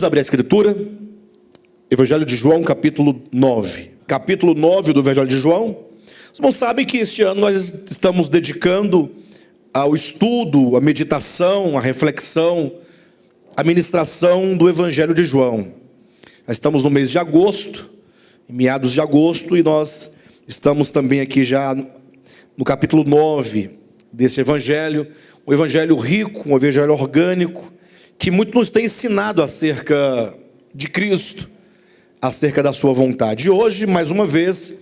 Vamos abrir a escritura, Evangelho de João, capítulo 9. Capítulo 9 do Evangelho de João. Os irmãos sabem que este ano nós estamos dedicando ao estudo, à meditação, à reflexão, à ministração do Evangelho de João. Nós estamos no mês de agosto, em meados de agosto, e nós estamos também aqui já no capítulo 9 desse Evangelho. Um Evangelho rico, um Evangelho orgânico, que muito nos tem ensinado acerca de Cristo, acerca da sua vontade. E hoje, mais uma vez,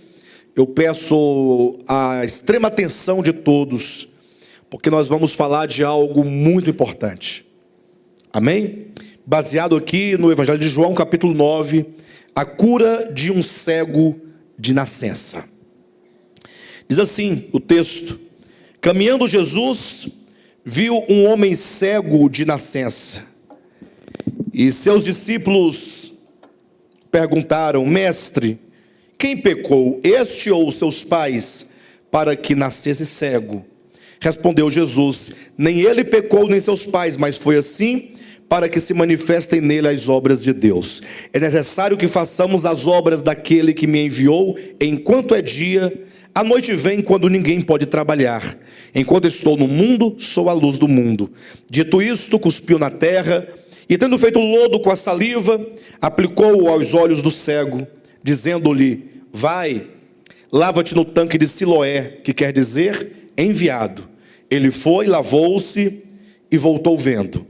eu peço a extrema atenção de todos, porque nós vamos falar de algo muito importante. Amém? Baseado aqui no Evangelho de João, capítulo 9, a cura de um cego de nascença. Diz assim o texto: caminhando Jesus, viu um homem cego de nascença. E seus discípulos perguntaram: mestre, quem pecou, este ou seus pais, para que nascesse cego? Respondeu Jesus: nem ele pecou, nem seus pais, mas foi assim para que se manifestem nele as obras de Deus. É necessário que façamos as obras daquele que me enviou enquanto é dia. A noite vem quando ninguém pode trabalhar. Enquanto estou no mundo, sou a luz do mundo. Dito isto, cuspiu na terra, e tendo feito lodo com a saliva, aplicou-o aos olhos do cego, dizendo-lhe: vai, lava-te no tanque de Siloé, que quer dizer enviado. Ele foi, lavou-se e voltou vendo.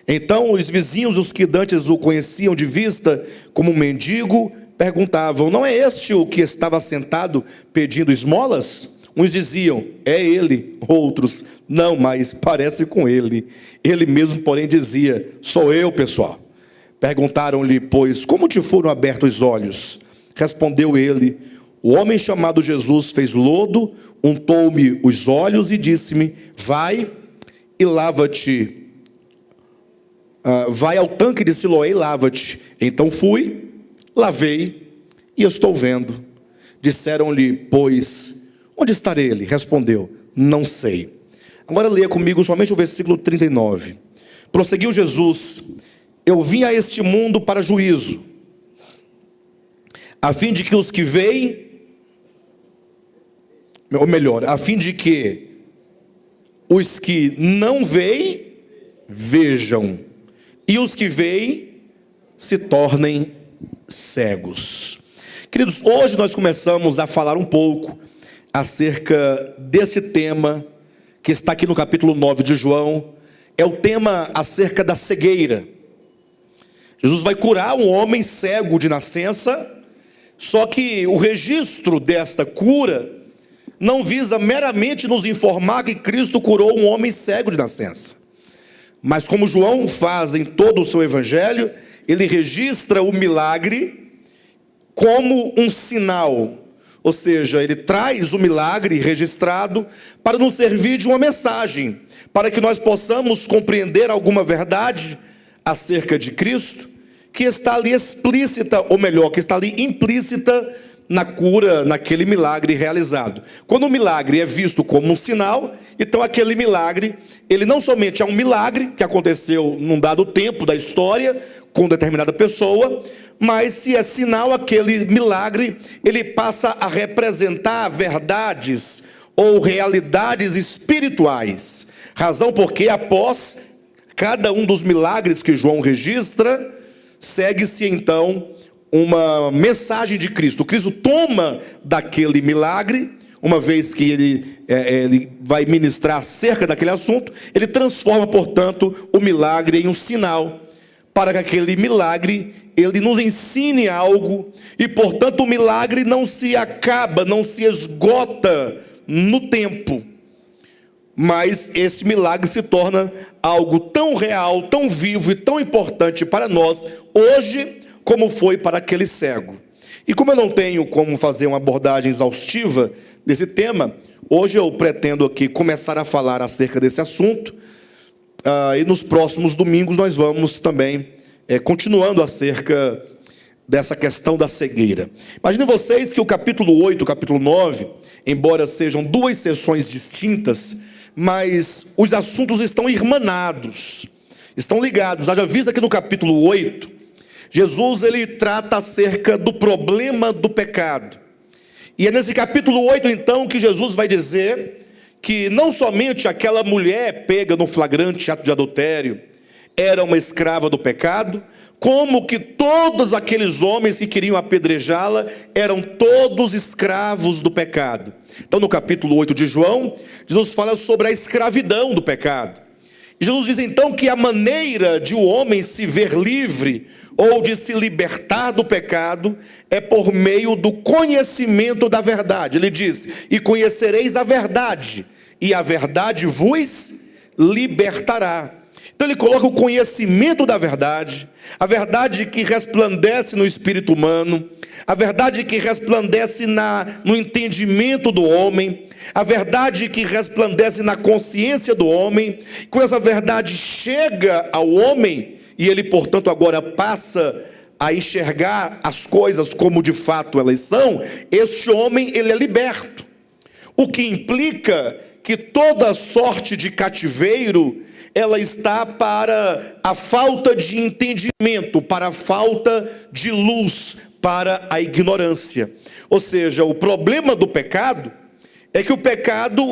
Então os vizinhos, os que dantes o conheciam de vista como um mendigo, perguntavam: não é este o que estava sentado pedindo esmolas? Uns diziam: é ele. Outros: não, mas parece com ele. Ele mesmo, porém, dizia: sou eu, pessoal. Perguntaram-lhe, pois, como te foram abertos os olhos? Respondeu ele: o homem chamado Jesus fez lodo, untou-me os olhos e disse-me: vai e lava-te. Vai ao tanque de Siloé e lava-te. Então fui, lavei e estou vendo. Disseram-lhe, pois, onde está ele? Respondeu: não sei. Agora leia comigo somente o versículo 39. Prosseguiu Jesus: eu vim a este mundo para juízo, a fim de que os que veem, ou melhor, a fim de que os que não veem, vejam, e os que veem se tornem cegos. Queridos, hoje nós começamos a falar um pouco acerca desse tema que está aqui no capítulo 9 de João. É o tema acerca da cegueira. Jesus vai curar um homem cego de nascença, só que o registro desta cura não visa meramente nos informar que Cristo curou um homem cego de nascença, mas como João faz em todo o seu evangelho, ele registra o milagre como um sinal. Ou seja, ele traz o milagre registrado para nos servir de uma mensagem, para que nós possamos compreender alguma verdade acerca de Cristo, que está ali explícita, ou melhor, que está ali implícita na cura, naquele milagre realizado. Quando o milagre é visto como um sinal, então aquele milagre, ele não somente é um milagre que aconteceu num dado tempo da história, com determinada pessoa, mas se é sinal, aquele milagre, ele passa a representar verdades ou realidades espirituais. Razão porque após cada um dos milagres que João registra, segue-se então uma mensagem de Cristo. Cristo toma daquele milagre, uma vez que ele vai ministrar acerca daquele assunto, ele transforma, portanto, o milagre em um sinal, para que aquele milagre ele nos ensine algo, e portanto o milagre não se acaba, não se esgota no tempo, mas esse milagre se torna algo tão real, tão vivo e tão importante para nós hoje, como foi para aquele cego. E como eu não tenho como fazer uma abordagem exaustiva desse tema, hoje eu pretendo aqui começar a falar acerca desse assunto, e nos próximos domingos nós vamos também continuando acerca dessa questão da cegueira. Imaginem vocês que o capítulo 8, o capítulo 9, embora sejam duas sessões distintas, mas os assuntos estão irmanados, estão ligados. Haja vista que no capítulo 8, Jesus ele trata acerca do problema do pecado. E é nesse capítulo 8 então que Jesus vai dizer que não somente aquela mulher pega no flagrante ato de adultério era uma escrava do pecado, como que todos aqueles homens que queriam apedrejá-la eram todos escravos do pecado. Então no capítulo 8 de João, Jesus fala sobre a escravidão do pecado. Jesus diz então que a maneira de o homem se ver livre ou de se libertar do pecado é por meio do conhecimento da verdade. Ele diz: e conhecereis a verdade, e a verdade vos libertará. Então ele coloca o conhecimento da verdade, a verdade que resplandece no espírito humano, a verdade que resplandece no entendimento do homem, a verdade que resplandece na consciência do homem. Quando essa verdade chega ao homem, e ele portanto agora passa a enxergar as coisas como de fato elas são, este homem ele é liberto. O que implica que toda sorte de cativeiro ela está para a falta de entendimento, para a falta de luz, para a ignorância. Ou seja, o problema do pecado é que o pecado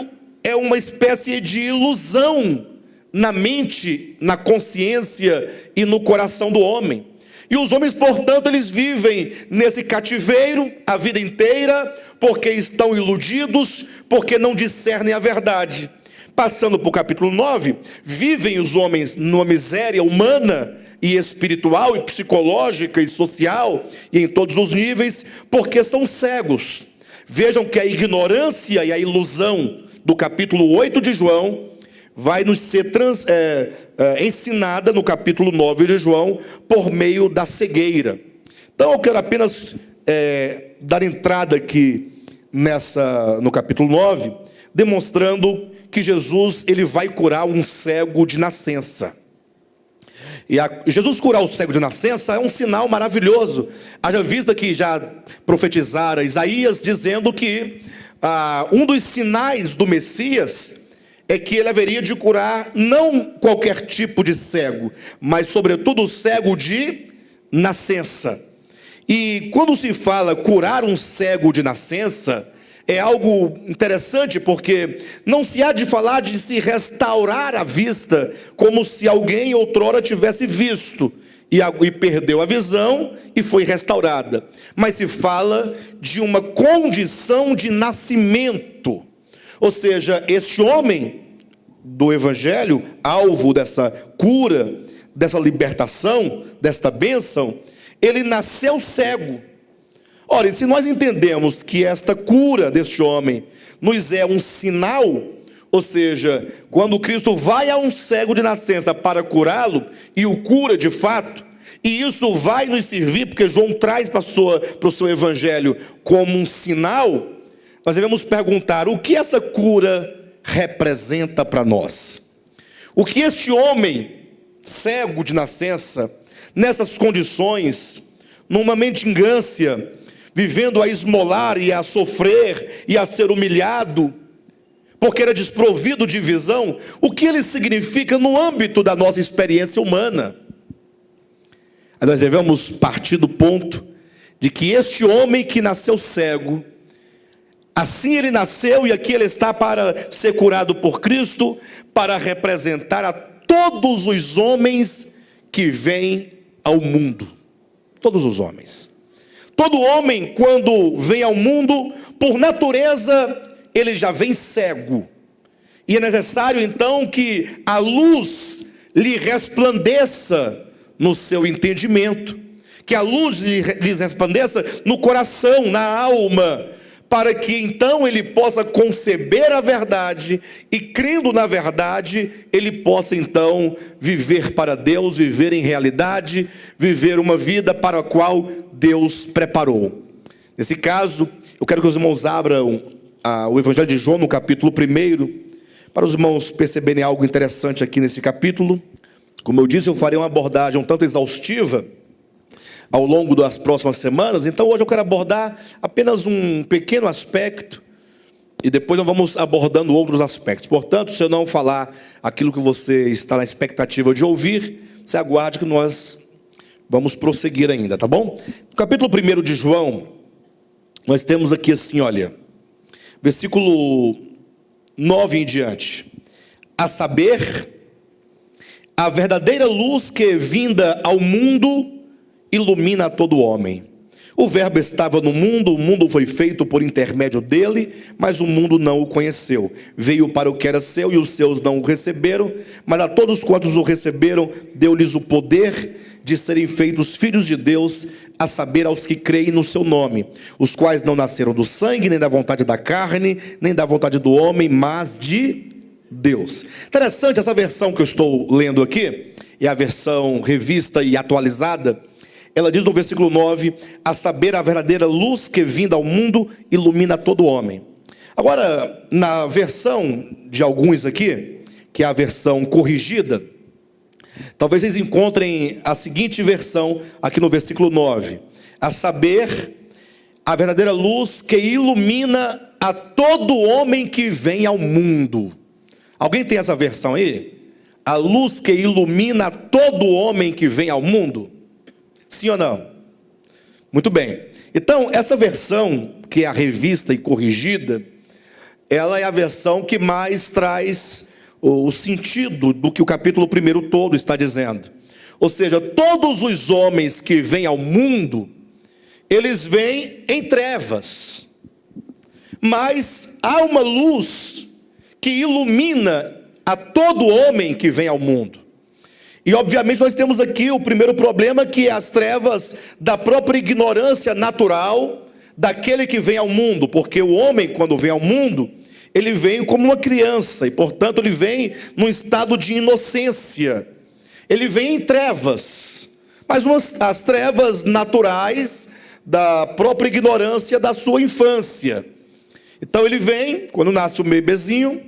é uma espécie de ilusão na mente, na consciência e no coração do homem. E os homens, portanto, eles vivem nesse cativeiro a vida inteira, porque estão iludidos, porque não discernem a verdade. Passando para o capítulo 9, vivem os homens numa miséria humana e espiritual e psicológica e social e em todos os níveis, porque são cegos. Vejam que a ignorância e a ilusão do capítulo 8 de João vai nos ser ensinada no capítulo 9 de João por meio da cegueira. Então eu quero apenas dar entrada aqui no capítulo 9, demonstrando que Jesus ele vai curar um cego de nascença. E Jesus curar o cego de nascença é um sinal maravilhoso. Haja vista que já profetizara Isaías dizendo que um dos sinais do Messias é que ele haveria de curar não qualquer tipo de cego, mas sobretudo o cego de nascença. E quando se fala curar um cego de nascença, é algo interessante, porque não se há de falar de se restaurar a vista, como se alguém outrora tivesse visto e perdeu a visão e foi restaurada. Mas se fala de uma condição de nascimento. Ou seja, este homem do Evangelho, alvo dessa cura, dessa libertação, desta bênção, ele nasceu cego. Ora, e se nós entendemos que esta cura deste homem nos é um sinal, ou seja, quando Cristo vai a um cego de nascença para curá-lo, e o cura de fato, e isso vai nos servir, porque João traz para o seu evangelho como um sinal, nós devemos perguntar: o que essa cura representa para nós? O que este homem cego de nascença, nessas condições, numa mendigância, vivendo a esmolar e a sofrer e a ser humilhado, porque era desprovido de visão, o que ele significa no âmbito da nossa experiência humana? Nós devemos partir do ponto de que este homem que nasceu cego, assim ele nasceu e aqui ele está para ser curado por Cristo, para representar a todos os homens que vêm ao mundo. Todos os homens. Todo homem, quando vem ao mundo, por natureza, ele já vem cego. E é necessário então que a luz lhe resplandeça no seu entendimento, que a luz lhe resplandeça no coração, na alma, para que então ele possa conceber a verdade e, crendo na verdade, ele possa então viver para Deus, viver em realidade, viver uma vida para a qual Deus preparou. Nesse caso, eu quero que os irmãos abram o Evangelho de João no capítulo 1, para os irmãos perceberem algo interessante aqui nesse capítulo. Como eu disse, eu farei uma abordagem um tanto exaustiva ao longo das próximas semanas, então hoje eu quero abordar apenas um pequeno aspecto, e depois nós vamos abordando outros aspectos. Portanto, se eu não falar aquilo que você está na expectativa de ouvir, você aguarde que nós Vamos prosseguir ainda, tá bom? No capítulo 1 de João, nós temos aqui assim, olha, versículo 9 em diante. A saber, a verdadeira luz que vinda ao mundo ilumina a todo homem. O verbo estava no mundo, o mundo foi feito por intermédio dele, mas o mundo não o conheceu. Veio para o que era seu e os seus não o receberam, mas a todos quantos o receberam, deu-lhes o poder de serem feitos filhos de Deus, a saber, aos que creem no seu nome, os quais não nasceram do sangue, nem da vontade da carne, nem da vontade do homem, mas de Deus. Interessante, essa versão que eu estou lendo aqui, é a versão revista e atualizada. Ela diz no versículo 9, a saber, a verdadeira luz que vinda ao mundo ilumina todo homem. Agora, na versão de alguns aqui, que é a versão corrigida, talvez vocês encontrem a seguinte versão aqui no versículo 9. A saber, a verdadeira luz que ilumina a todo homem que vem ao mundo. Alguém tem essa versão aí? A luz que ilumina todo homem que vem ao mundo? Sim ou não? Muito bem. Então, essa versão, que é a revista e corrigida, ela é a versão que mais traz o sentido do que o capítulo 1 todo está dizendo. Ou seja, todos os homens que vêm ao mundo, eles vêm em trevas. Mas há uma luz que ilumina a todo homem que vem ao mundo. E obviamente nós temos aqui o primeiro problema, que é as trevas da própria ignorância natural daquele que vem ao mundo. Porque o homem, quando vem ao mundo, ele vem como uma criança, e portanto ele vem num estado de inocência. Ele vem em trevas, mas as trevas naturais da própria ignorância da sua infância. Então ele vem, quando nasce um bebezinho,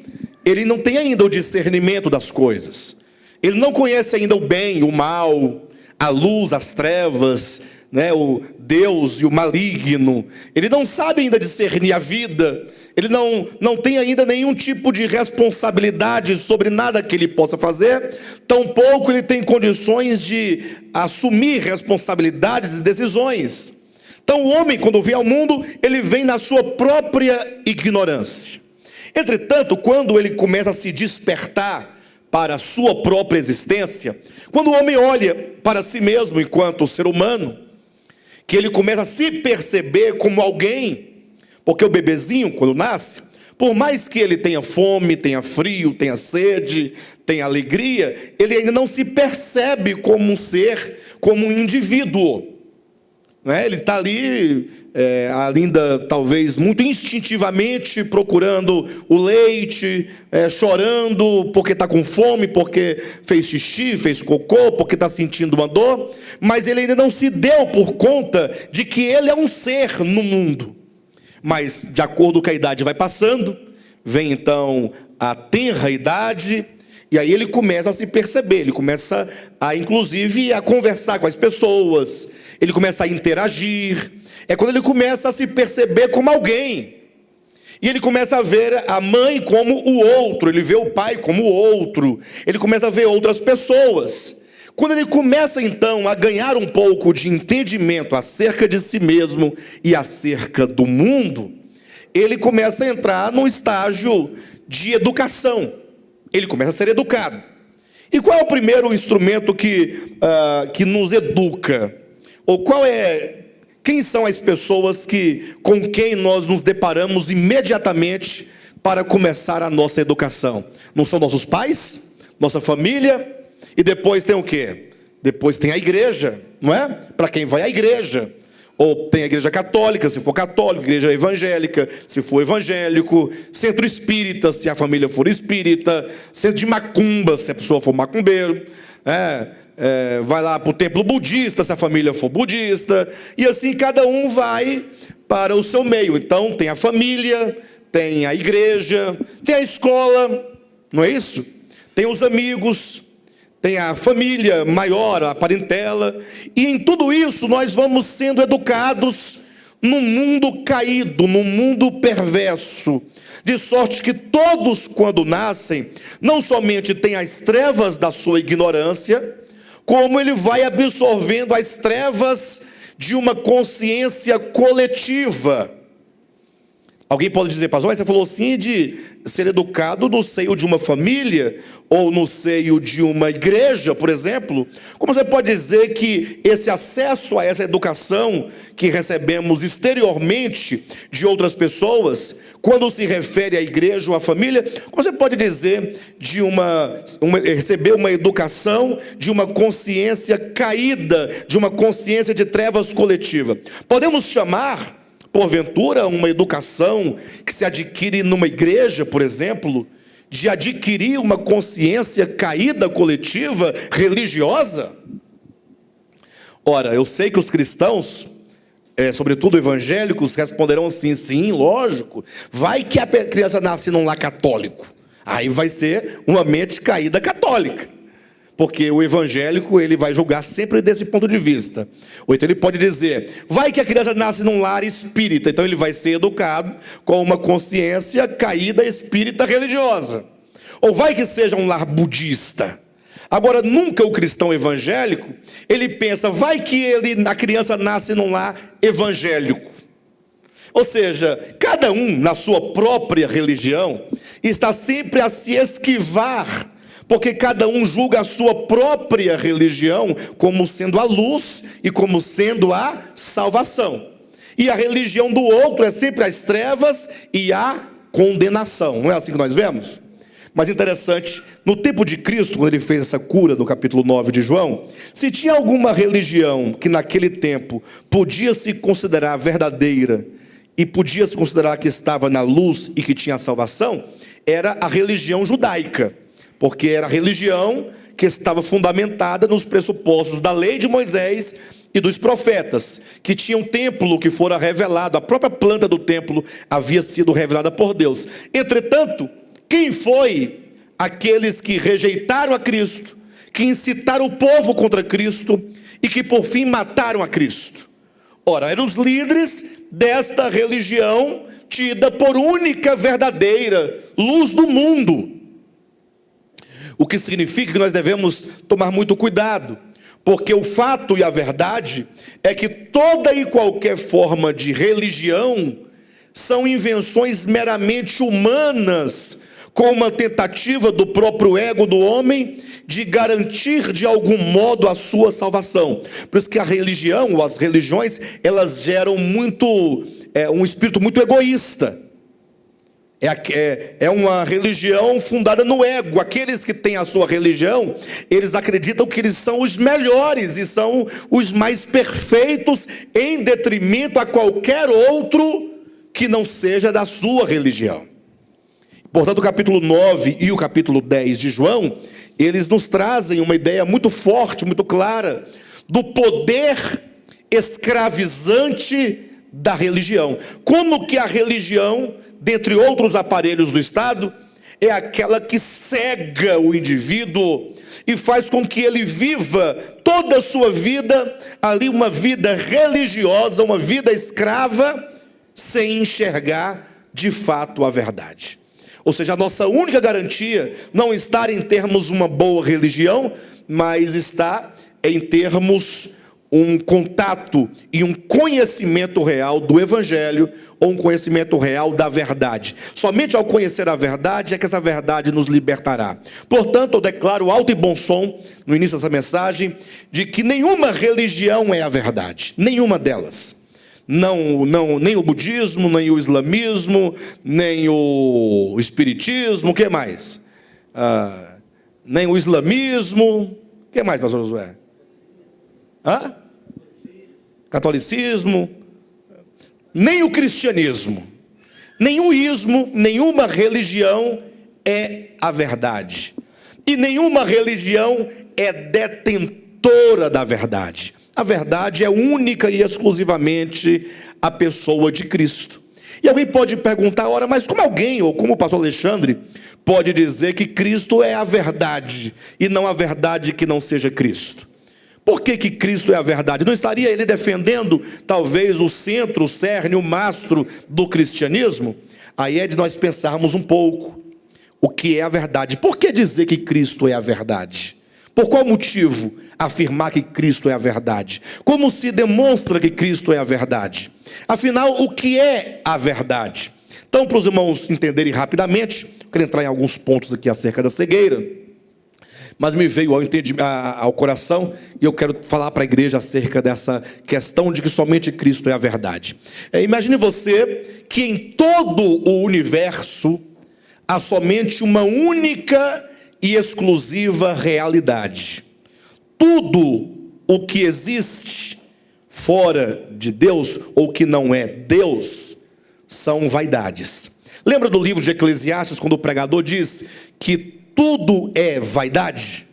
ele não tem ainda o discernimento das coisas. Ele não conhece ainda o bem, o mal, a luz, as trevas, né, o Deus e o maligno. Ele não sabe ainda discernir a vida. Ele não tem ainda nenhum tipo de responsabilidade sobre nada que ele possa fazer. Tampouco ele tem condições de assumir responsabilidades e decisões. Então o homem, quando vem ao mundo, ele vem na sua própria ignorância. Entretanto, quando ele começa a se despertar para a sua própria existência, quando o homem olha para si mesmo enquanto ser humano, que ele começa a se perceber como alguém, porque o bebezinho, quando nasce, por mais que ele tenha fome, tenha frio, tenha sede, tenha alegria, ele ainda não se percebe como um ser, como um indivíduo. Ele está ali, ainda talvez muito instintivamente procurando o leite, chorando porque está com fome, porque fez xixi, fez cocô, porque está sentindo uma dor, mas ele ainda não se deu por conta de que ele é um ser no mundo. Mas de acordo com a idade vai passando, vem então a tenra idade, e aí ele começa a se perceber, ele começa a inclusive a conversar com as pessoas, ele começa a interagir, é quando ele começa a se perceber como alguém, e ele começa a ver a mãe como o outro, ele vê o pai como o outro, ele começa a ver outras pessoas. Quando ele começa então a ganhar um pouco de entendimento acerca de si mesmo e acerca do mundo, ele começa a entrar num estágio de educação, ele começa a ser educado. E qual é o primeiro instrumento que nos educa? Ou quem são as pessoas com quem nós nos deparamos imediatamente para começar a nossa educação? Não são nossos pais? Nossa família? E depois tem o quê? Depois tem a igreja, não é? Para quem vai à igreja. Ou tem a igreja católica, se for católico, igreja evangélica, se for evangélico, centro espírita, se a família for espírita, centro de macumba, se a pessoa for macumbeiro, vai lá para o templo budista, se a família for budista, e assim cada um vai para o seu meio. Então tem a família, tem a igreja, tem a escola, não é isso? Tem os amigos, tem a família maior, a parentela, e em tudo isso nós vamos sendo educados num mundo caído, num mundo perverso, de sorte que todos, quando nascem, não somente têm as trevas da sua ignorância, como ele vai absorvendo as trevas de uma consciência coletiva. Alguém pode dizer, pastor, mas você falou assim de ser educado no seio de uma família ou no seio de uma igreja, por exemplo. Como você pode dizer que esse acesso a essa educação que recebemos exteriormente de outras pessoas, quando se refere à igreja ou à família, como você pode dizer de receber uma educação de uma consciência caída, de uma consciência de trevas coletiva? Podemos chamar, porventura, uma educação que se adquire numa igreja, por exemplo, de adquirir uma consciência caída coletiva, religiosa? Ora, eu sei que os cristãos, sobretudo evangélicos, responderão assim, sim, lógico. Vai que a criança nasce num lar católico, aí vai ser uma mente caída católica. Porque o evangélico, ele vai julgar sempre desse ponto de vista. Ou então ele pode dizer, vai que a criança nasce num lar espírita, então ele vai ser educado com uma consciência caída espírita religiosa. Ou vai que seja um lar budista. Agora, nunca o cristão evangélico, ele pensa, vai que a criança nasce num lar evangélico. Ou seja, cada um na sua própria religião está sempre a se esquivar, porque cada um julga a sua própria religião como sendo a luz e como sendo a salvação. E a religião do outro é sempre as trevas e a condenação. Não é assim que nós vemos? Mas interessante, no tempo de Cristo, quando ele fez essa cura no capítulo 9 de João, se tinha alguma religião que naquele tempo podia se considerar verdadeira e podia se considerar que estava na luz e que tinha salvação, era a religião judaica. Porque era a religião que estava fundamentada nos pressupostos da lei de Moisés e dos profetas, que tinha um templo que fora revelado, a própria planta do templo havia sido revelada por Deus. Entretanto, quem foi aqueles que rejeitaram a Cristo, que incitaram o povo contra Cristo e que por fim mataram a Cristo? Ora, eram os líderes desta religião tida por única verdadeira luz do mundo. O que significa que nós devemos tomar muito cuidado, porque o fato e a verdade é que toda e qualquer forma de religião são invenções meramente humanas, com uma tentativa do próprio ego do homem de garantir de algum modo a sua salvação. Por isso que a religião, ou as religiões, elas geram um espírito muito egoísta. É uma religião fundada no ego. Aqueles que têm a sua religião, eles acreditam que eles são os melhores e são os mais perfeitos, em detrimento a qualquer outro que não seja da sua religião. Portanto, o capítulo 9 e o capítulo 10 de João, eles nos trazem uma ideia muito forte, muito clara, do poder escravizante da religião. Como que a religião, dentre outros aparelhos do Estado, é aquela que cega o indivíduo e faz com que ele viva toda a sua vida ali, uma vida religiosa, uma vida escrava, sem enxergar de fato a verdade. Ou seja, a nossa única garantia não está em termos uma boa religião, mas está em termos um contato e um conhecimento real do Evangelho, ou um conhecimento real da verdade. Somente ao conhecer a verdade é que essa verdade nos libertará. Portanto, eu declaro alto e bom som, no início dessa mensagem, de que nenhuma religião é a verdade, nenhuma delas. Nem o budismo, nem o islamismo, nem o espiritismo, o que mais? Nem o islamismo, o que mais, pastor Josué? Catolicismo, nem o cristianismo, nenhum ismo, nenhuma religião é a verdade. E nenhuma religião é detentora da verdade. A verdade é única e exclusivamente a pessoa de Cristo. E alguém pode perguntar, ora, mas como alguém, ou como o pastor Alexandre, pode dizer que Cristo é a verdade, e não a verdade que não seja Cristo? Por que Cristo é a verdade? Não estaria ele defendendo, talvez, o centro, o cerne, o mastro do cristianismo? Aí é de nós pensarmos um pouco o que é a verdade. Por que dizer que Cristo é a verdade? Por qual motivo afirmar que Cristo é a verdade? Como se demonstra que Cristo é a verdade? Afinal, o que é a verdade? Então, para os irmãos entenderem rapidamente, eu quero entrar em alguns pontos aqui acerca da cegueira, mas me veio ao coração e eu quero falar para a igreja acerca dessa questão de que somente Cristo é a verdade. Imagine você que em todo o universo há somente uma única e exclusiva realidade. Tudo o que existe fora de Deus, ou que não é Deus, são vaidades. Lembra do livro de Eclesiastes, quando o pregador diz que tudo é vaidade?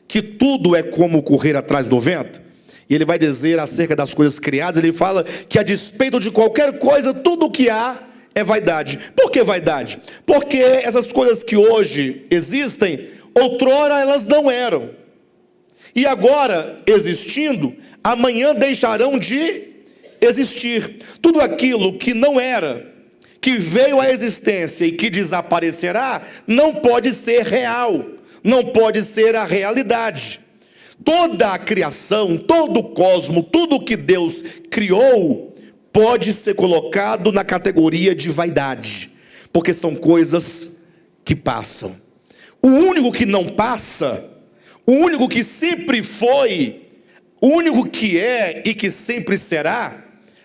Que tudo é como correr atrás do vento? E ele vai dizer acerca das coisas criadas, ele fala que a despeito de qualquer coisa, tudo o que há é vaidade. Por que vaidade? Porque essas coisas que hoje existem, outrora elas não eram. E agora, existindo, amanhã deixarão de existir. Tudo aquilo que não era, que veio à existência e que desaparecerá, não pode ser real, não pode ser a realidade. Toda a criação, todo o cosmo, tudo que Deus criou, pode ser colocado na categoria de vaidade, porque são coisas que passam. O único que não passa, o único que sempre foi, o único que é e que sempre será,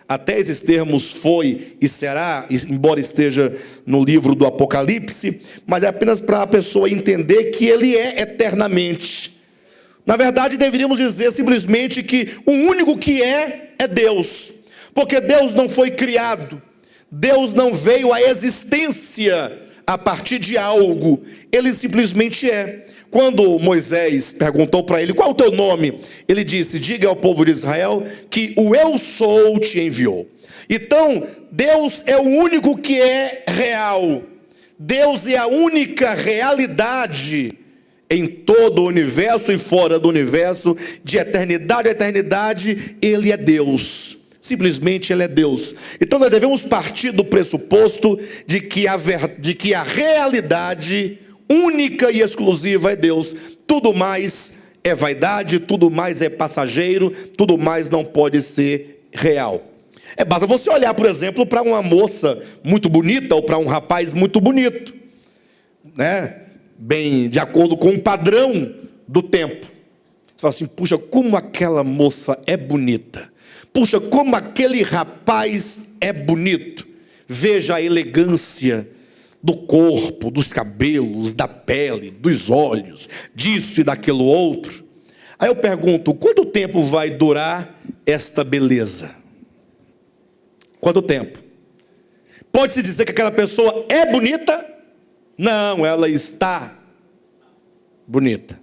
até esses termos foi e será, embora esteja no livro do Apocalipse, mas é apenas para a pessoa entender que ele é eternamente. Na verdade, deveríamos dizer simplesmente que o único que é Deus, porque Deus não foi criado, Deus não veio à existência a partir de algo, ele simplesmente é. Quando Moisés perguntou para ele, qual é o teu nome? Ele disse, diga ao povo de Israel que o eu sou te enviou. Então, Deus é o único que é real. Deus é a única realidade em todo o universo e fora do universo, de eternidade a eternidade, Ele é Deus. Simplesmente Ele é Deus. Então nós devemos partir do pressuposto de que a realidade única e exclusiva é Deus. Tudo mais é vaidade, tudo mais é passageiro, tudo mais não pode ser real. Basta você olhar, por exemplo, para uma moça muito bonita ou para um rapaz muito bonito, né? Bem, de acordo com o padrão do tempo. Você fala assim, puxa, como aquela moça é bonita. Puxa, como aquele rapaz é bonito. Veja a elegância do corpo, dos cabelos, da pele, dos olhos, disso e daquilo outro. Aí eu pergunto, quanto tempo vai durar esta beleza? Quanto tempo? Pode-se dizer que aquela pessoa é bonita? Não, ela está bonita.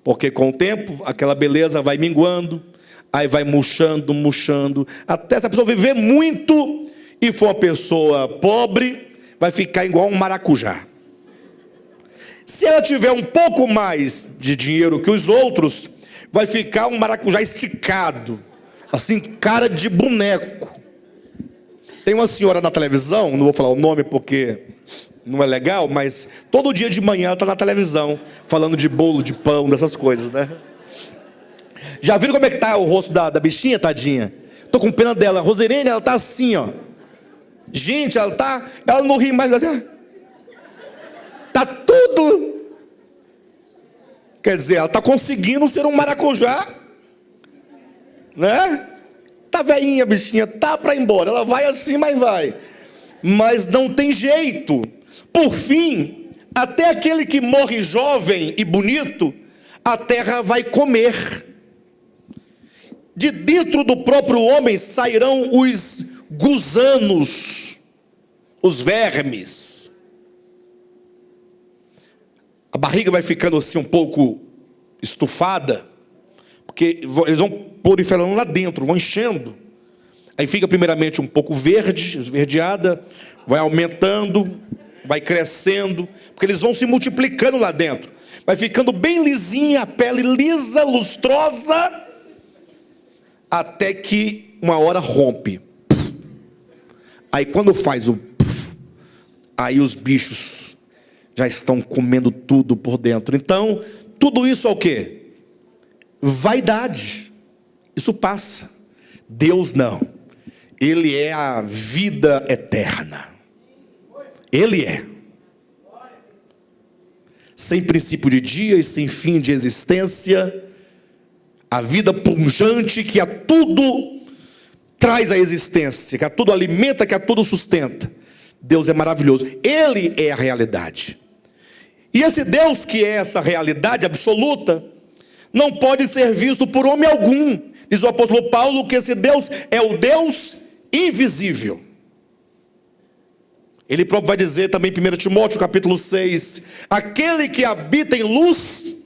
Porque com o tempo, aquela beleza vai minguando, aí vai murchando, até essa pessoa viver muito e for uma pessoa pobre, vai ficar igual um maracujá. Se ela tiver um pouco mais de dinheiro que os outros, vai ficar um maracujá esticado, assim, cara de boneco. Tem uma senhora na televisão, não vou falar o nome porque não é legal, mas todo dia de manhã ela está na televisão, falando de bolo, de pão, dessas coisas, né? Já viram como é que está o rosto da bichinha, tadinha? Tô com pena dela. Rosirene, ela está assim, ó. Gente, ela não ri mais. Tá tudo. Quer dizer, ela está conseguindo ser um maracujá, né? Tá velhinha, bichinha, tá para ir embora. Ela vai assim, mas vai. Mas não tem jeito. Por fim, até aquele que morre jovem e bonito, a terra vai comer. De dentro do próprio homem sairão os gusanos, os vermes. A barriga vai ficando assim um pouco estufada, porque eles vão proliferando lá dentro, vão enchendo. Aí fica primeiramente um pouco verde, esverdeada, vai aumentando, vai crescendo, porque eles vão se multiplicando lá dentro. Vai ficando bem lisinha, a pele lisa, lustrosa, até que uma hora rompe. Aí quando faz o aí os bichos já estão comendo tudo por dentro. Então, tudo isso é o quê? vaidade. Isso passa. Deus não. Ele é a vida eterna. Ele é. Sem princípio de dia e sem fim de existência. A vida pungente que a tudo traz a existência, que a tudo alimenta, que a tudo sustenta. Deus é maravilhoso. Ele é a realidade. E esse Deus que é essa realidade absoluta, não pode ser visto por homem algum. Diz o apóstolo Paulo que esse Deus é o Deus invisível. Ele próprio vai dizer também em 1 Timóteo capítulo 6, aquele que habita em luz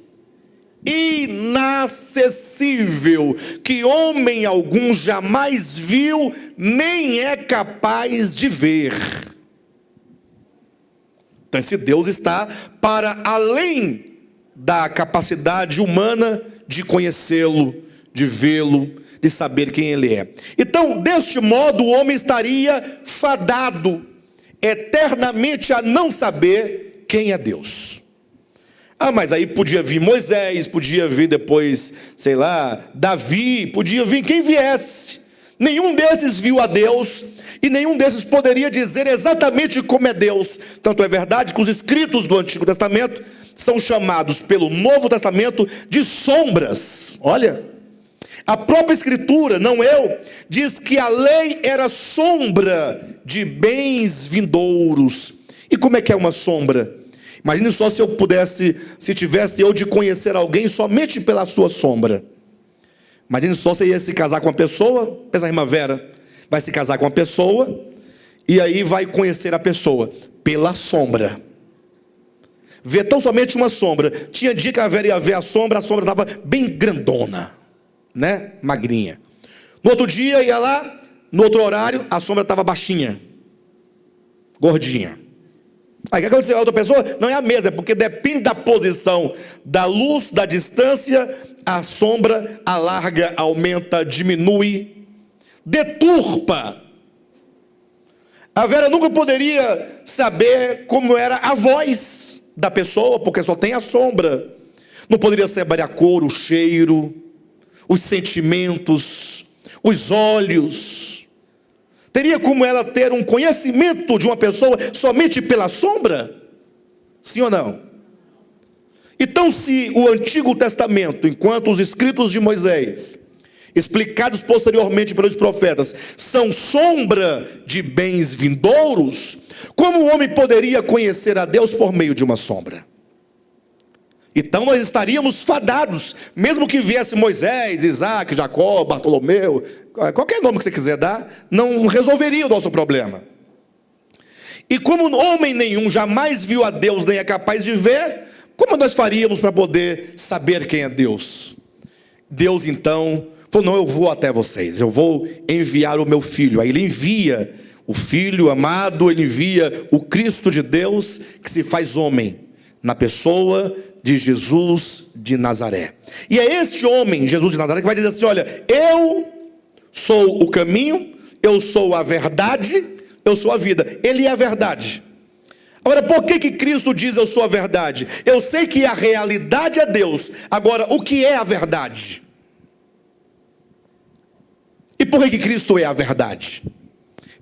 inacessível, que homem algum jamais viu, nem é capaz de ver. Então esse Deus está para além da capacidade humana de conhecê-lo, de vê-lo, de saber quem ele é. Então, deste modo, o homem estaria fadado eternamente a não saber quem é Deus. Ah, mas aí podia vir Moisés, podia vir depois, sei lá, Davi, podia vir quem viesse. Nenhum desses viu a Deus e nenhum desses poderia dizer exatamente como é Deus. Tanto é verdade que os escritos do Antigo Testamento são chamados pelo Novo Testamento de sombras. Olha, a própria Escritura, não eu, diz que a lei era sombra de bens vindouros. E como é que é uma sombra? Imagine só se eu pudesse, se tivesse eu de conhecer alguém somente pela sua sombra. Imagine só você ia se casar com uma pessoa, pensa a irmã Vera, vai se casar com uma pessoa, e aí vai conhecer a pessoa pela sombra. Vê tão somente uma sombra. Tinha dia que a Vera ia ver a sombra estava bem grandona, né? Magrinha. No outro dia ia lá, no outro horário, a sombra estava baixinha, gordinha. Aí o que aconteceu? A outra pessoa não é a mesma, porque depende da posição da luz, da distância, a sombra alarga, aumenta, diminui, deturpa. A Vera nunca poderia saber como era a voz da pessoa, porque só tem a sombra. Não poderia saber a cor, o cheiro, os sentimentos, os olhos. Teria como ela ter um conhecimento de uma pessoa somente pela sombra? Sim ou não? Então, se o Antigo Testamento, enquanto os escritos de Moisés, explicados posteriormente pelos profetas, são sombra de bens vindouros, como o homem poderia conhecer a Deus por meio de uma sombra? Então nós estaríamos fadados, mesmo que viesse Moisés, Isaac, Jacó, Bartolomeu, qualquer nome que você quiser dar, não resolveria o nosso problema. E como homem nenhum jamais viu a Deus, nem é capaz de ver, como nós faríamos para poder saber quem é Deus? Deus então falou, não, eu vou até vocês, eu vou enviar o meu filho. Aí ele envia o filho amado, ele envia o Cristo de Deus, que se faz homem, na pessoa de Jesus de Nazaré. E é este homem, Jesus de Nazaré, que vai dizer assim, olha, eu sou o caminho, eu sou a verdade, eu sou a vida. Ele é a verdade. Agora, por que Cristo diz eu sou a verdade? Eu sei que a realidade é Deus. Agora, o que é a verdade? E por que Cristo é a verdade?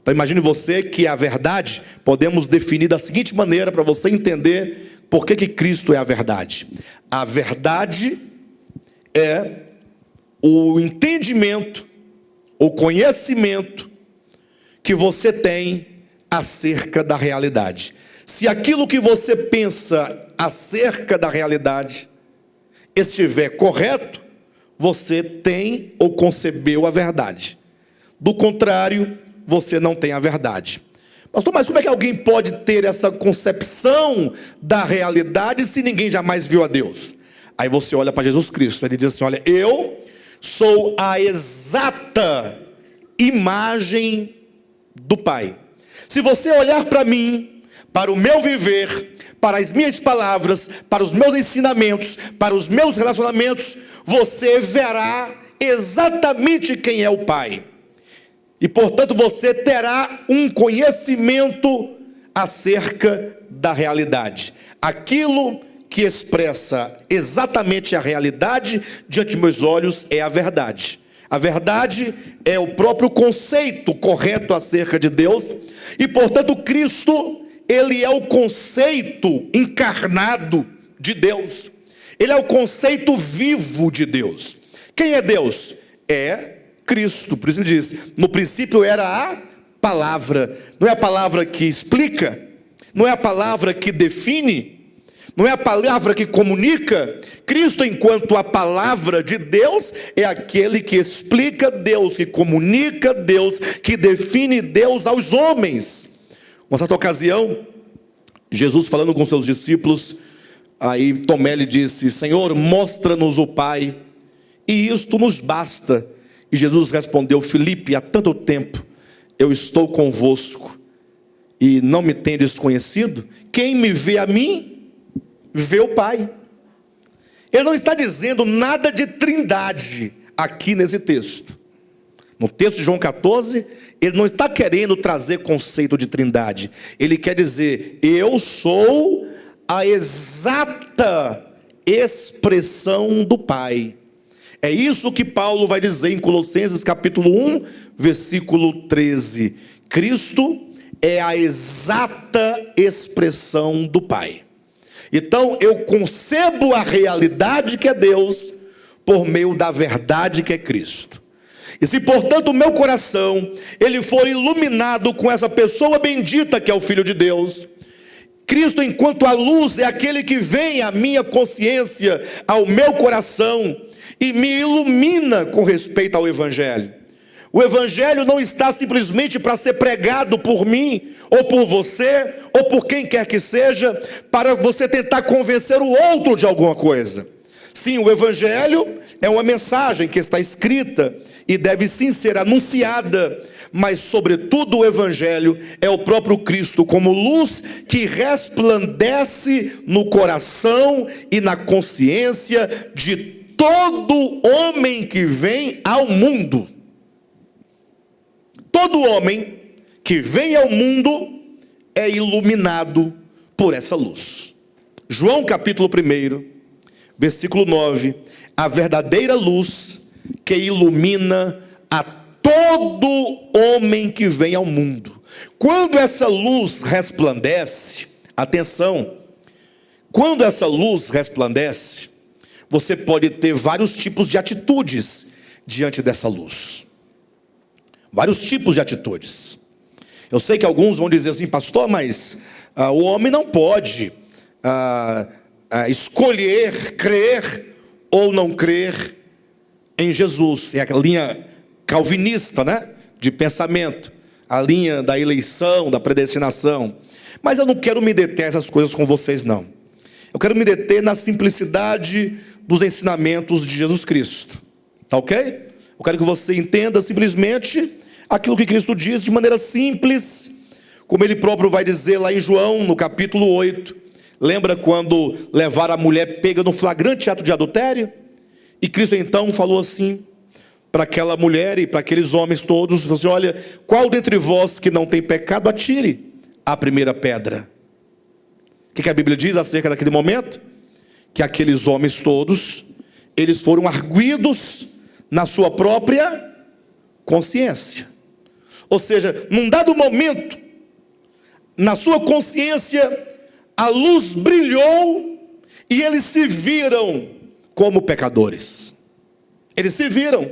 Então imagine você que a verdade podemos definir da seguinte maneira, para você entender por que Cristo é a verdade. A verdade é o entendimento, o conhecimento que você tem acerca da realidade. Se aquilo que você pensa acerca da realidade estiver correto, você tem ou concebeu a verdade. Do contrário, você não tem a verdade. Pastor, mas como é que alguém pode ter essa concepção da realidade se ninguém jamais viu a Deus? Aí você olha para Jesus Cristo, ele diz assim, olha, eu sou a exata imagem do Pai. Se você olhar para mim, para o meu viver, para as minhas palavras, para os meus ensinamentos, para os meus relacionamentos, você verá exatamente quem é o Pai. E portanto você terá um conhecimento acerca da realidade. Aquilo que expressa exatamente a realidade diante de meus olhos é a verdade. A verdade é o próprio conceito correto acerca de Deus. E, portanto, Cristo, ele é o conceito encarnado de Deus. Ele é o conceito vivo de Deus. Quem é Deus? É Cristo. Por isso ele diz, no princípio era a palavra. Não é a palavra que explica, não é a palavra que define, não é a palavra que comunica. Cristo, enquanto a palavra de Deus, é aquele que explica Deus, que comunica Deus, que define Deus aos homens. Uma certa ocasião, Jesus falando com seus discípulos, aí Tomé lhe disse: Senhor, mostra-nos o Pai, e isto nos basta. E Jesus respondeu: Filipe, há tanto tempo eu estou convosco, e não me tendes conhecido? Quem me vê a mim, vê o Pai. Ele não está dizendo nada de trindade aqui nesse texto. No texto de João 14, ele não está querendo trazer conceito de trindade. Ele quer dizer, eu sou a exata expressão do Pai. É isso que Paulo vai dizer em Colossenses capítulo 1, versículo 13. Cristo é a exata expressão do Pai. Então eu concebo a realidade que é Deus por meio da verdade que é Cristo. E se portanto o meu coração ele for iluminado com essa pessoa bendita que é o Filho de Deus, Cristo enquanto a luz é aquele que vem à minha consciência, ao meu coração e me ilumina com respeito ao Evangelho. O Evangelho não está simplesmente para ser pregado por mim, ou por você, ou por quem quer que seja, para você tentar convencer o outro de alguma coisa. Sim, o Evangelho é uma mensagem que está escrita e deve sim ser anunciada, mas sobretudo o Evangelho é o próprio Cristo como luz que resplandece no coração e na consciência de todo homem que vem ao mundo. Todo homem que vem ao mundo é iluminado por essa luz. João capítulo 1, versículo 9. A verdadeira luz que ilumina a todo homem que vem ao mundo. Quando essa luz resplandece, atenção, quando essa luz resplandece, você pode ter vários tipos de atitudes diante dessa luz. Vários tipos de atitudes. Eu sei que alguns vão dizer assim, pastor, mas o homem não pode escolher crer ou não crer em Jesus. É a linha calvinista, né, de pensamento, a linha da eleição, da predestinação. Mas eu não quero me deter essas coisas com vocês, não. Eu quero me deter na simplicidade dos ensinamentos de Jesus Cristo. Tá ok? Eu quero que você entenda simplesmente aquilo que Cristo diz de maneira simples, como ele próprio vai dizer lá em João, no capítulo 8. Lembra quando levaram a mulher pega no flagrante ato de adultério? E Cristo então falou assim para aquela mulher e para aqueles homens todos, falou assim, olha, qual dentre vós que não tem pecado, atire a primeira pedra. O que a Bíblia diz acerca daquele momento? Que aqueles homens todos, eles foram arguidos na sua própria consciência. Ou seja, num dado momento, na sua consciência, a luz brilhou e eles se viram como pecadores. Eles se viram.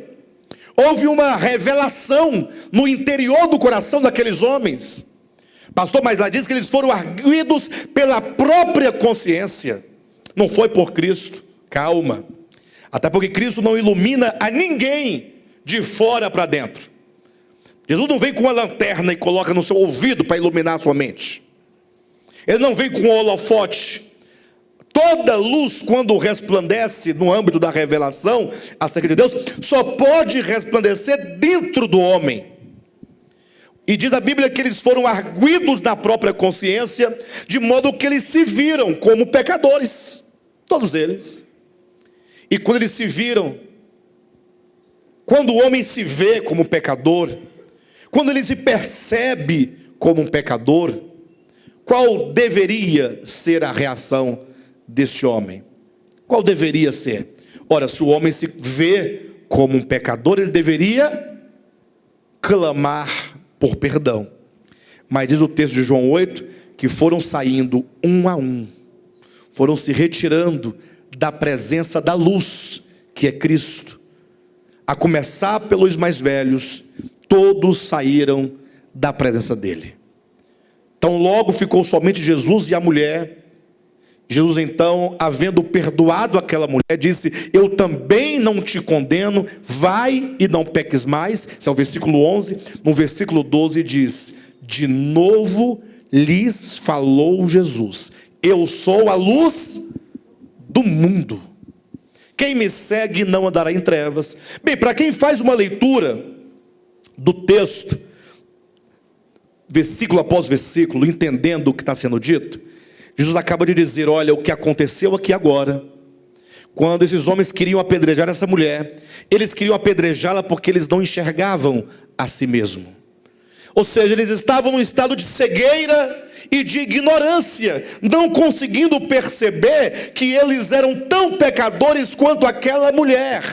Houve uma revelação no interior do coração daqueles homens. Pastor, mas lá diz que eles foram arguidos pela própria consciência. Não foi por Cristo. Calma. Até porque Cristo não ilumina a ninguém de fora para dentro. Jesus não vem com uma lanterna e coloca no seu ouvido para iluminar a sua mente. Ele não vem com um holofote. Toda luz, quando resplandece no âmbito da revelação acerca de Deus, só pode resplandecer dentro do homem. E diz a Bíblia que eles foram arguidos na própria consciência, de modo que eles se viram como pecadores. Todos eles. E quando eles se viram, quando o homem se vê como pecador, quando ele se percebe como um pecador, qual deveria ser a reação deste homem? Qual deveria ser? Ora, se o homem se vê como um pecador, ele deveria clamar por perdão. Mas diz o texto de João 8, que foram saindo um a um, foram se retirando da presença da luz, que é Cristo. A começar pelos mais velhos, todos saíram da presença dele. Então logo ficou somente Jesus e a mulher. Jesus então, havendo perdoado aquela mulher, disse: eu também não te condeno, vai e não peques mais. Esse é o versículo 11. No versículo 12 diz: de novo lhes falou Jesus: eu sou a luz do mundo. Quem me segue não andará em trevas. Bem, para quem faz uma leitura do texto, versículo após versículo, entendendo o que está sendo dito, Jesus acaba de dizer: olha, o que aconteceu aqui agora, quando esses homens queriam apedrejar essa mulher, eles queriam apedrejá-la porque eles não enxergavam a si mesmo. Ou seja, eles estavam num estado de cegueira e de ignorância, não conseguindo perceber que eles eram tão pecadores quanto aquela mulher.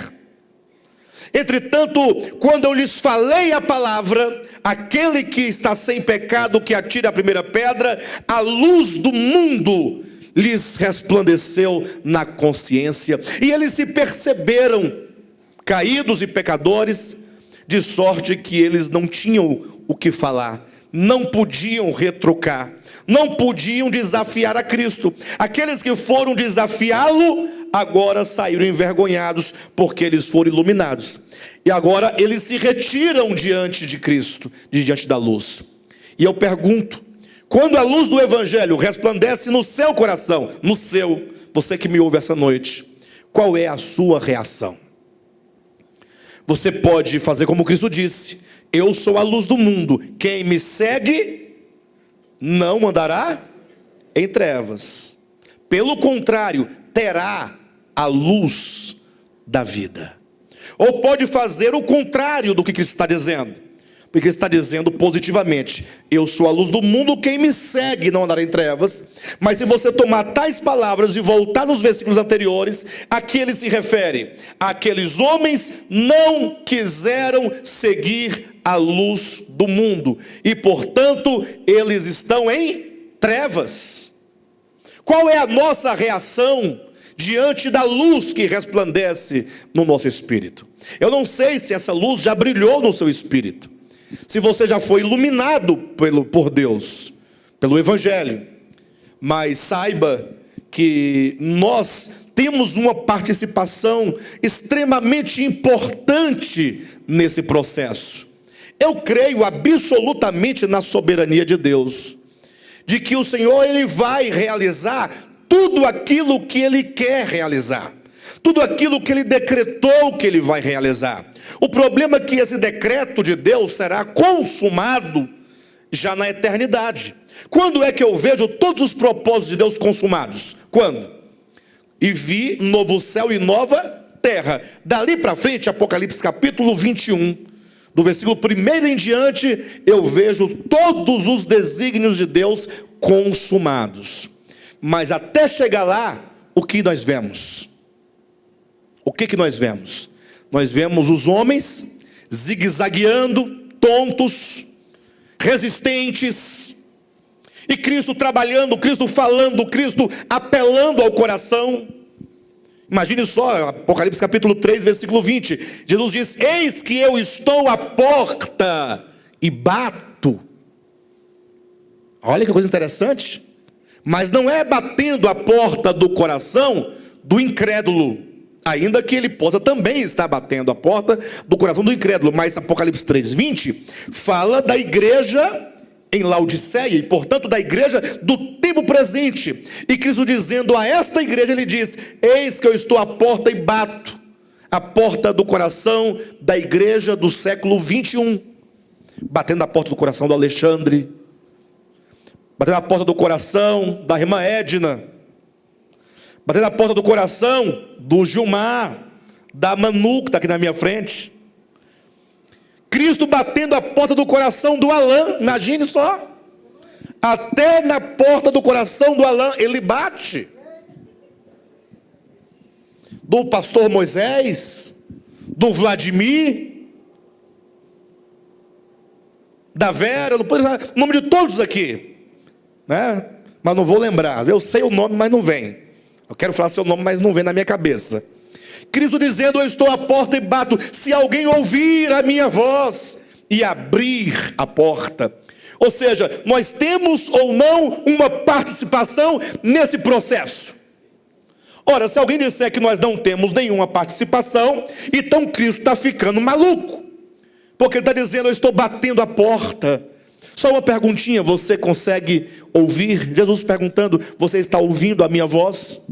Entretanto, quando eu lhes falei a palavra, aquele que está sem pecado, que atire a primeira pedra, a luz do mundo lhes resplandeceu na consciência, e eles se perceberam caídos e pecadores, de sorte que eles não tinham o que falar, não podiam retrucar, não podiam desafiar a Cristo. Aqueles que foram desafiá-lo, agora saíram envergonhados, porque eles foram iluminados. E agora eles se retiram diante de Cristo, diante da luz. E eu pergunto: quando a luz do Evangelho resplandece no seu coração, no seu, você que me ouve essa noite, qual é a sua reação? Você pode fazer como Cristo disse: eu sou a luz do mundo, quem me segue não andará em trevas. Pelo contrário, terá a luz da vida. Ou pode fazer o contrário do que Cristo está dizendo, porque Ele está dizendo positivamente: eu sou a luz do mundo, quem me segue não andará em trevas. Mas se você tomar tais palavras e voltar nos versículos anteriores, a que ele se refere? Aqueles homens não quiseram seguir a luz do mundo, e portanto eles estão em trevas. Qual é a nossa reação diante da luz que resplandece no nosso espírito? Eu não sei se essa luz já brilhou no seu espírito, se você já foi iluminado por Deus, pelo Evangelho. Mas saiba que nós temos uma participação extremamente importante nesse processo. Eu creio absolutamente na soberania de Deus, de que o Senhor Ele vai realizar tudo aquilo que Ele quer realizar, tudo aquilo que Ele decretou que Ele vai realizar. O problema é que esse decreto de Deus será consumado já na eternidade. Quando é que eu vejo todos os propósitos de Deus consumados? Quando? E vi novo céu e nova terra. Dali para frente, Apocalipse capítulo 21, do versículo 1 em diante, eu vejo todos os desígnios de Deus consumados. Mas até chegar lá, o que nós vemos? O que nós vemos? Nós vemos os homens zigue-zagueando, tontos, resistentes, e Cristo trabalhando, Cristo falando, Cristo apelando ao coração. Imagine só, Apocalipse capítulo 3, versículo 20. Jesus diz: eis que eu estou à porta e bato. Olha que coisa interessante. Mas não é batendo a porta do coração do incrédulo, ainda que ele possa também estar batendo a porta do coração do incrédulo. Mas Apocalipse 3, 20 fala da igreja em Laodiceia, e portanto da igreja do tempo presente. E Cristo dizendo a esta igreja, Ele diz: eis que eu estou à porta e bato. A porta do coração da igreja do século 21, batendo a porta do coração do Alexandre, batendo a porta do coração da irmã Edna, batendo a porta do coração do Gilmar, da Manu, que está aqui na minha frente. Cristo batendo a porta do coração do Alain, imagine só. Até na porta do coração do Alain Ele bate. do pastor Moisés, do Vladimir, da Vera, o nome de todos aqui, né? Mas não vou lembrar. Eu sei o nome, mas não vem. Eu quero falar seu nome, mas não vem na minha cabeça. Cristo dizendo: eu estou à porta e bato. Se alguém ouvir a minha voz e abrir a porta. Ou seja, nós temos ou não uma participação nesse processo. Ora, se alguém disser que nós não temos nenhuma participação, então Cristo está ficando maluco. Porque ele está dizendo: eu estou batendo a porta. Só uma perguntinha: você consegue ouvir? Jesus perguntando: você está ouvindo a minha voz?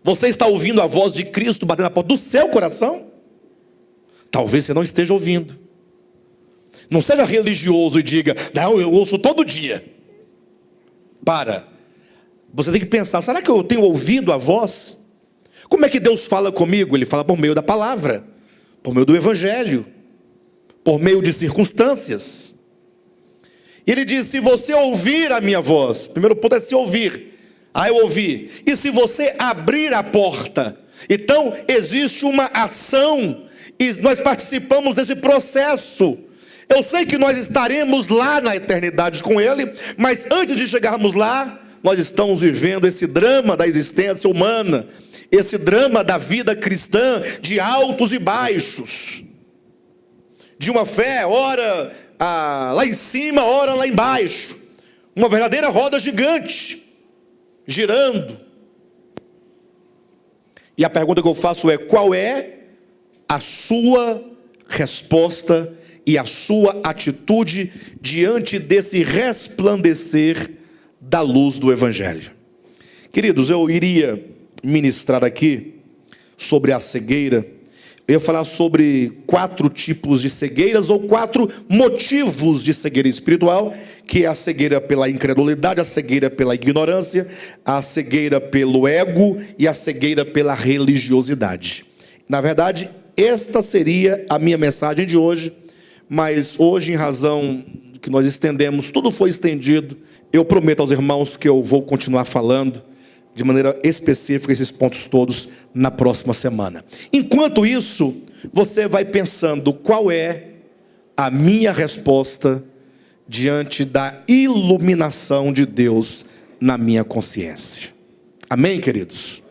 Você está ouvindo a voz de Cristo batendo na porta do seu coração? Talvez você não esteja ouvindo. Não seja religioso e diga: não, eu ouço todo dia. Para. Você tem que pensar: será que eu tenho ouvido a voz? Como é que Deus fala comigo? Ele fala por meio da palavra, por meio do evangelho, por meio de circunstâncias. E ele diz: se você ouvir a minha voz, primeiro ponto é se ouvir. Eu ouvi. E se você abrir a porta, então existe uma ação, e nós participamos desse processo. Eu sei que nós estaremos lá na eternidade com Ele, mas antes de chegarmos lá, nós estamos vivendo esse drama da existência humana, esse drama da vida cristã, de altos e baixos, de uma fé, ora lá em cima, ora lá embaixo, uma verdadeira roda gigante, girando. E a pergunta que eu faço é: qual é a sua resposta e a sua atitude diante desse resplandecer da luz do evangelho? Queridos, eu iria ministrar aqui sobre a cegueira. Eu ia falar sobre 4 tipos de cegueiras, ou 4 motivos de cegueira espiritual, que é a cegueira pela incredulidade, a cegueira pela ignorância, a cegueira pelo ego e a cegueira pela religiosidade. Na verdade, esta seria a minha mensagem de hoje, mas hoje, em razão que nós estendemos, tudo foi estendido. Eu prometo aos irmãos que eu vou continuar falando de maneira específica esses pontos todos na próxima semana. Enquanto isso, você vai pensando: qual é a minha resposta diante da iluminação de Deus na minha consciência? Amém, queridos?